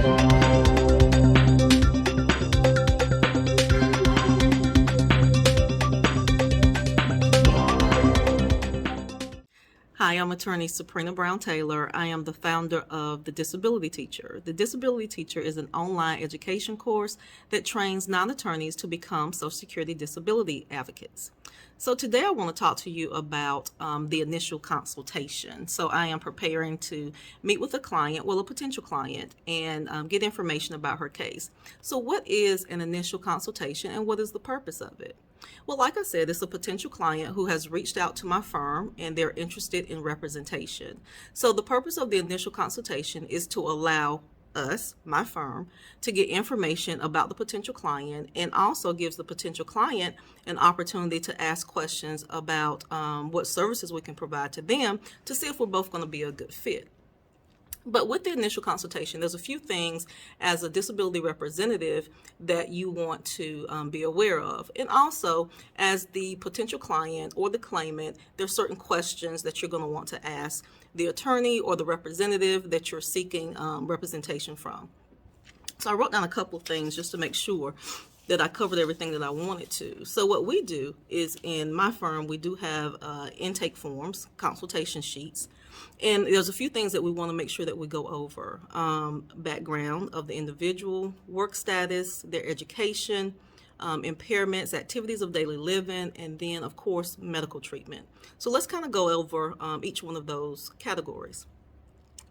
Hi, I'm attorney Sabrina Brown Taylor. I am the founder of The Disability Teacher. The Disability Teacher is an online education course that trains non-attorneys to become Social Security disability advocates. So today I want to talk to you about the initial consultation. So I am preparing to meet with a client, well, a potential client, and get information about her case. So what is an initial consultation and what is the purpose of it? Well, like I said, it's a potential client who has reached out to my firm and they're interested in representation. So the purpose of the initial consultation is to allow us, my firm, to get information about the potential client, and also gives the potential client an opportunity to ask questions about what services we can provide to them to see if we're both going to be a good fit. But with the initial consultation, there's a few things as a disability representative that you want to be aware of. And also, as the potential client or the claimant, there's certain questions that you're going to want to ask the attorney or the representative that you're seeking representation from. So I wrote down a couple of things just to make sure that I covered everything that I wanted to. So what we do is, in my firm, we do have intake forms, consultation sheets, and there's a few things that we want to make sure that we go over. Background of the individual, work status, their education, impairments, activities of daily living, and then, of course, medical treatment. So let's kind of go over each one of those categories.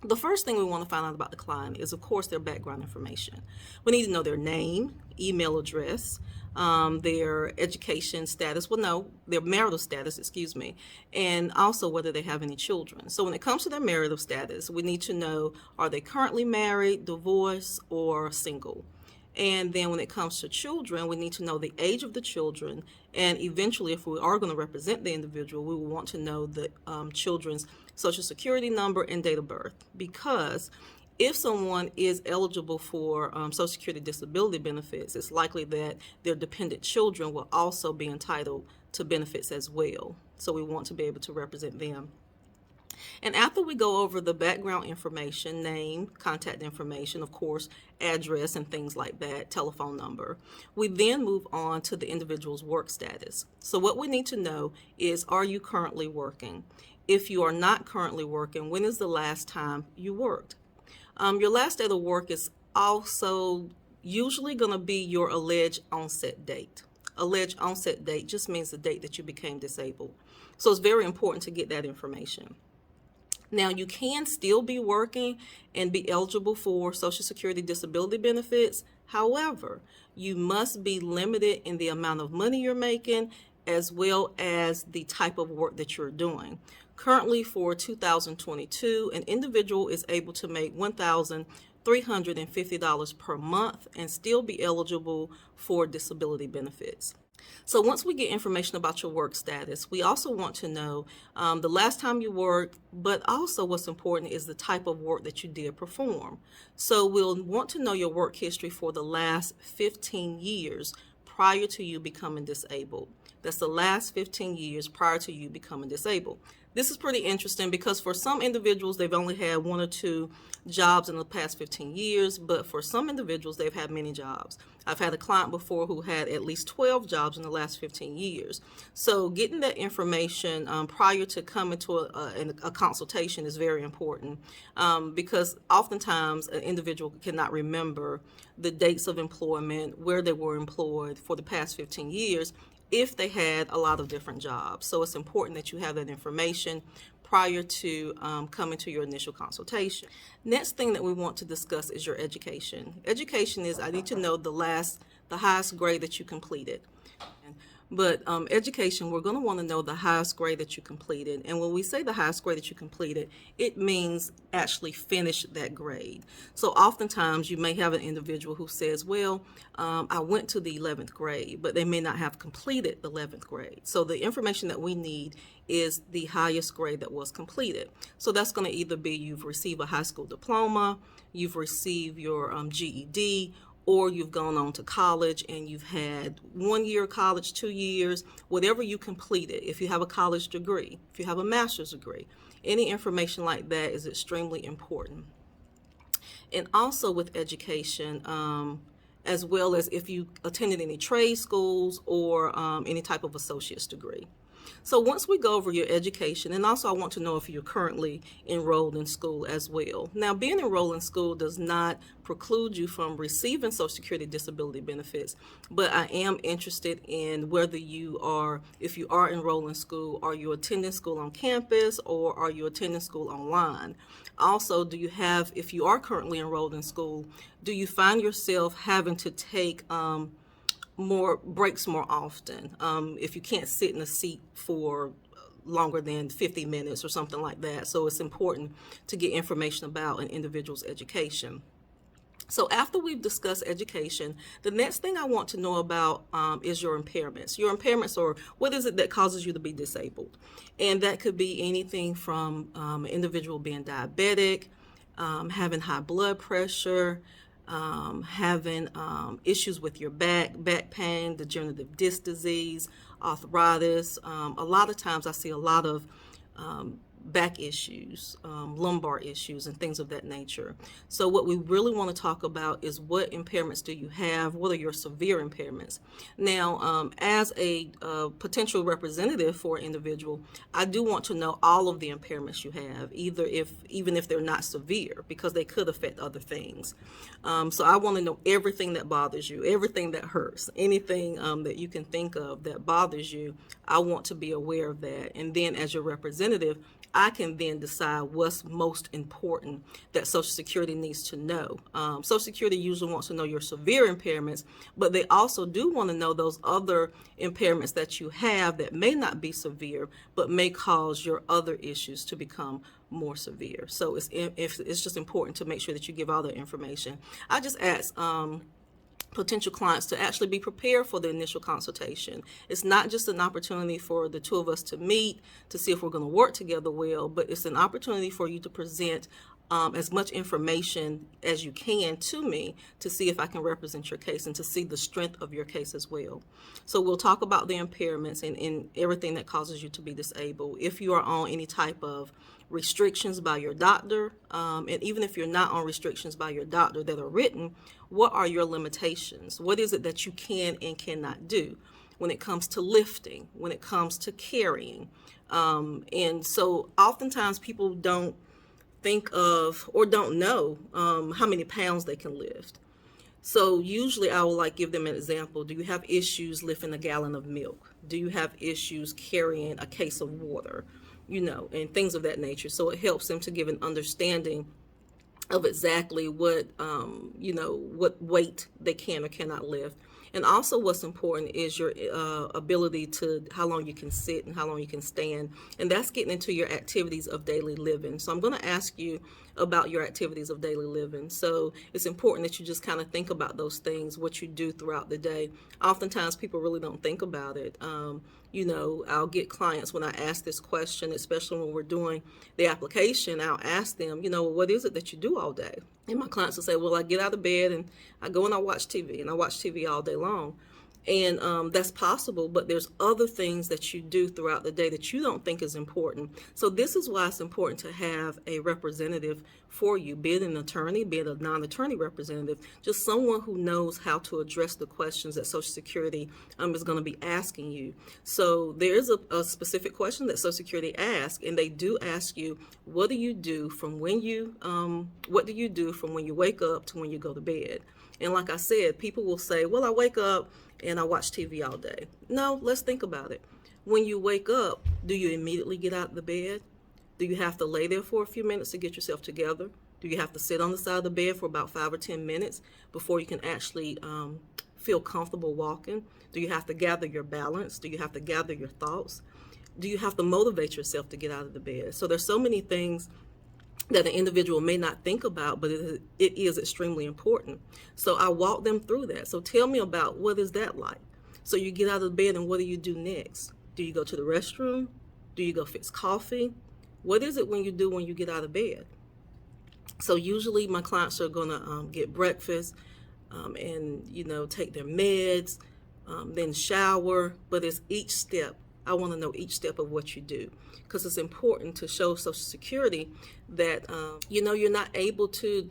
The first thing we want to find out about the client is, of course, their background information. We need to know their name, email address, their education status, their marital status, and also whether they have any children. So when it comes to their marital status, we need to know, are they currently married, divorced, or single? And then when it comes to children, we need to know the age of the children, and eventually, if we are going to represent the individual, we will want to know the children's Social Security number and date of birth, because if someone is eligible for Social Security disability benefits, it's likely that their dependent children will also be entitled to benefits as well. So we want to be able to represent them. And after we go over the background information, name, contact information, of course, address and things like that, telephone number, we then move on to the individual's work status. So what we need to know is, are you currently working? If you are not currently working, when is the last time you worked? Your last day of work is also usually going to be your alleged onset date. Alleged onset date just means the date that you became disabled. So it's very important to get that information. Now, you can still be working and be eligible for Social Security disability benefits. However, you must be limited in the amount of money you're making, as well as the type of work that you're doing. Currently, for 2022, an individual is able to make $1,350 per month and still be eligible for disability benefits. So once we get information about your work status, we also want to know the last time you worked, but also what's important is the type of work that you did perform. So we'll want to know your work history for the last 15 years prior to you becoming disabled. That's the last 15 years prior to you becoming disabled. This is pretty interesting because for some individuals, they've only had one or two jobs in the past 15 years, but for some individuals, they've had many jobs. I've had a client before who had at least 12 jobs in the last 15 years. So getting that information prior to coming to a consultation is very important because oftentimes an individual cannot remember the dates of employment, where they were employed for the past 15 years, if they had a lot of different jobs. So it's important that you have that information prior to coming to your initial consultation. Next thing that we want to discuss is your education. Education is, I need to know the highest grade that you completed. But education, we're going to want to know the highest grade that you completed. And when we say the highest grade that you completed, it means actually finish that grade. So oftentimes you may have an individual who says, well, I went to the 11th grade, but they may not have completed the 11th grade. So the information that we need is the highest grade that was completed. So that's going to either be you've received a high school diploma, you've received your GED, or you've gone on to college and you've had 1 year of college, 2 years, whatever you completed. If you have a college degree, if you have a master's degree, any information like that is extremely important. and also with education, as well as if you attended any trade schools or any type of associate's degree. So once we go over your education, and also I want to know if you're currently enrolled in school as well. Now, being enrolled in school does not preclude you from receiving Social Security disability benefits, but I am interested in whether you are, if you are enrolled in school, are you attending school on campus or are you attending school online? Also, do you have, if you are currently enrolled in school, do you find yourself having to take more breaks more often? If you can't sit in a seat for longer than 50 minutes or something like that. So it's important to get information about an individual's education. So after we've discussed education, the next thing I want to know about is your impairments. Your impairments, or what is it that causes you to be disabled? And that could be anything from an individual being diabetic, having high blood pressure, having issues with your back pain, degenerative disc disease, arthritis. A lot of times I see a lot of back issues, lumbar issues, and things of that nature. So what we really want to talk about is what impairments do you have? What are your severe impairments? Now, as a potential representative for an individual, I do want to know all of the impairments you have, even if they're not severe, because they could affect other things. So I want to know everything that bothers you, everything that hurts, anything that you can think of that bothers you. I want to be aware of that. And then as your representative, I can then decide what's most important that Social Security needs to know. Social Security usually wants to know your severe impairments, but they also do want to know those other impairments that you have that may not be severe, but may cause your other issues to become more severe. So it's just important to make sure that you give all the information. I just ask potential clients to actually be prepared for the initial consultation. It's not just an opportunity for the two of us to meet to see if we're going to work together well, but it's an opportunity for you to present as much information as you can to me to see if I can represent your case and to see the strength of your case as well. So we'll talk about the impairments and everything that causes you to be disabled. If you are on any type of restrictions by your doctor, and even if you're not on restrictions by your doctor that are written, what are your limitations? What is it that you can and cannot do when it comes to lifting, when it comes to carrying? And so oftentimes people don't think of or don't know how many pounds they can lift. So usually I will give them an example. Do you have issues lifting a gallon of milk? Do you have issues carrying a case of water? And things of that nature. So it helps them to give an understanding of exactly what weight they can or cannot lift. And also what's important is your ability to how long you can sit and how long you can stand. And that's getting into your activities of daily living. So I'm going to ask you about your activities of daily living. So it's important that you just kind of think about those things, what you do throughout the day. Oftentimes people really don't think about it. I'll get clients when I ask this question, especially when we're doing the application, I'll ask them, what is it that you do all day? And my clients will say, well, I get out of bed and I go and I watch TV, and I watch TV all day long. And that's possible, but there's other things that you do throughout the day that you don't think is important. So this is why it's important to have a representative for you, be it an attorney, be it a non-attorney representative, just someone who knows how to address the questions that Social Security is going to be asking you. So there's a specific question that Social Security asks, and they do ask you, what do you do from when you wake up to when you go to bed? And like I said, people will say, well, I wake up and I watch TV all day. No, let's think about it. When you wake up, do you immediately get out of the bed? Do you have to lay there for a few minutes to get yourself together? Do you have to sit on the side of the bed for about 5 or 10 minutes before you can actually feel comfortable walking? Do you have to gather your balance? Do you have to gather your thoughts? Do you have to motivate yourself to get out of the bed? So there's so many things that an individual may not think about, but it is extremely important. So I walk them through that. So tell me about, what is that like? So you get out of bed, and what do you do next? Do you go to the restroom? Do you go fix coffee? What is it when you get out of bed? So usually my clients are going to get breakfast and take their meds, then shower, but it's each step. I want to know each step of what you do, because it's important to show Social Security that you're not able to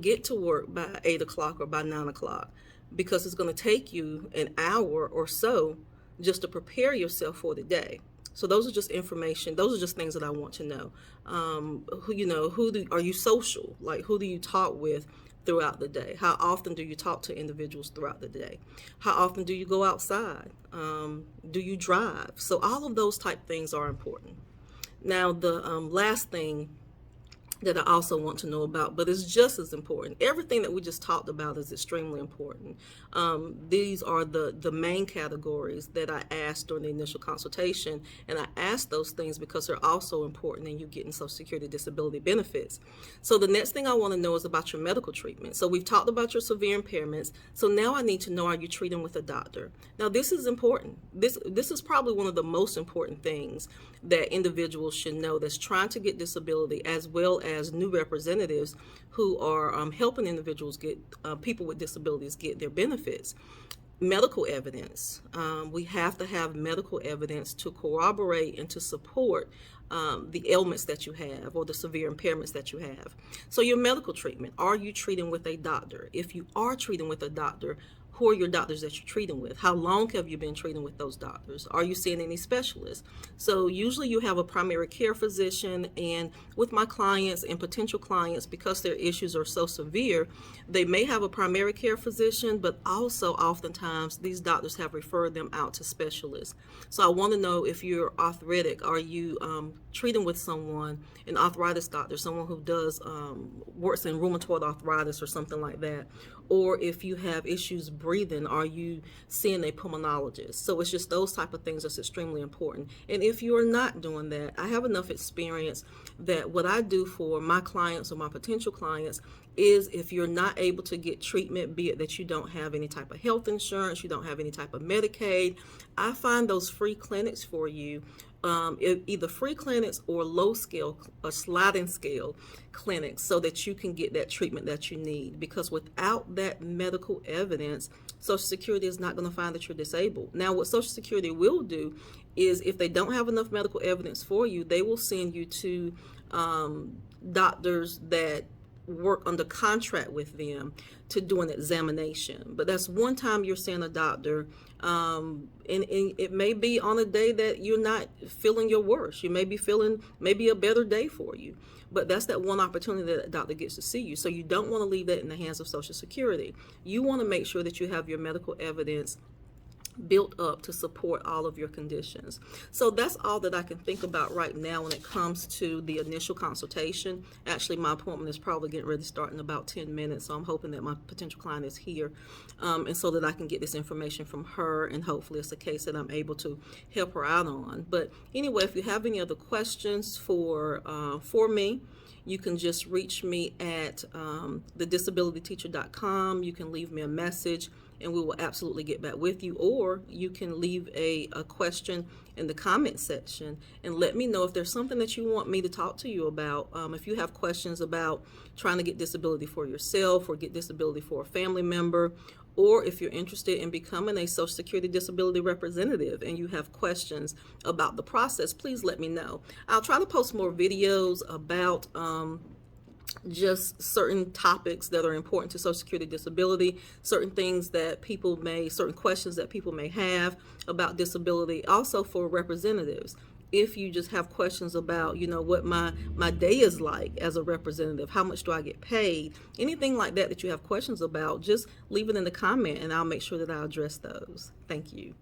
get to work by 8 o'clock or by 9 o'clock, because it's going to take you an hour or so just to prepare yourself for the day. So those are just information. Those are just things that I want to know. Are you social? Like, who do you talk with throughout the day? How often do you talk to individuals throughout the day? How often do you go outside? Do you drive? So all of those type things are important. Now, the last thing that I also want to know about, but it's just as important. Everything that we just talked about is extremely important. These are the main categories that I asked during the initial consultation, and I asked those things because they're also important in you getting Social Security disability benefits. So the next thing I want to know is about your medical treatment. So we've talked about your severe impairments. So now I need to know, are you treating with a doctor? Now this is important. This is probably one of the most important things that individuals should know that's trying to get disability, as well as new representatives who are helping individuals get people with disabilities get their benefits. Medical evidence. We have to have medical evidence to corroborate and to support the ailments that you have or the severe impairments that you have. So your medical treatment, are you treating with a doctor? If you are treating with a doctor, who are your doctors that you're treating with? How long have you been treating with those doctors? Are you seeing any specialists? So usually you have a primary care physician, and with my clients and potential clients, because their issues are so severe, they may have a primary care physician, but also oftentimes these doctors have referred them out to specialists. So I want to know, if you're arthritic, are you treating with someone, an arthritis doctor, someone who does works in rheumatoid arthritis or something like that? Or if you have issues breathing, are you seeing a pulmonologist? So it's just those type of things that's extremely important. And if you are not doing that, I have enough experience that what I do for my clients or my potential clients is, if you're not able to get treatment, be it that you don't have any type of health insurance, you don't have any type of Medicaid, I find those free clinics for you, either free clinics or low scale or sliding scale clinics, so that you can get that treatment that you need. Because without that medical evidence, Social Security is not going to find that you're disabled. Now, what Social Security will do is, if they don't have enough medical evidence for you, they will send you to doctors that work under contract with them to do an examination. But that's one time you're seeing a doctor, and it may be on a day that you're not feeling your worst. You may be feeling maybe a better day for you, but that's that one opportunity that a doctor gets to see you. So you don't want to leave that in the hands of Social Security. You want to make sure that you have your medical evidence built up to support all of your conditions. So that's all that I can think about right now when it comes to the initial consultation. Actually, my appointment is probably getting ready to start in about 10 minutes, so I'm hoping that my potential client is here, and so that I can get this information from her, and hopefully it's a case that I'm able to help her out on. But anyway, if you have any other questions for me, you can just reach me at thedisabilityteacher.com. You can leave me a message, and we will absolutely get back with you. Or you can leave a question in the comment section and let me know if there's something that you want me to talk to you about. If you have questions about trying to get disability for yourself or get disability for a family member, or if you're interested in becoming a Social Security disability representative and you have questions about the process, please let me know. I'll try to post more videos about just certain topics that are important to Social Security disability, certain things that certain questions that people may have about disability. Also for representatives, if you just have questions about, what my day is like as a representative, how much do I get paid, anything like that you have questions about, just leave it in the comment and I'll make sure that I address those. Thank you.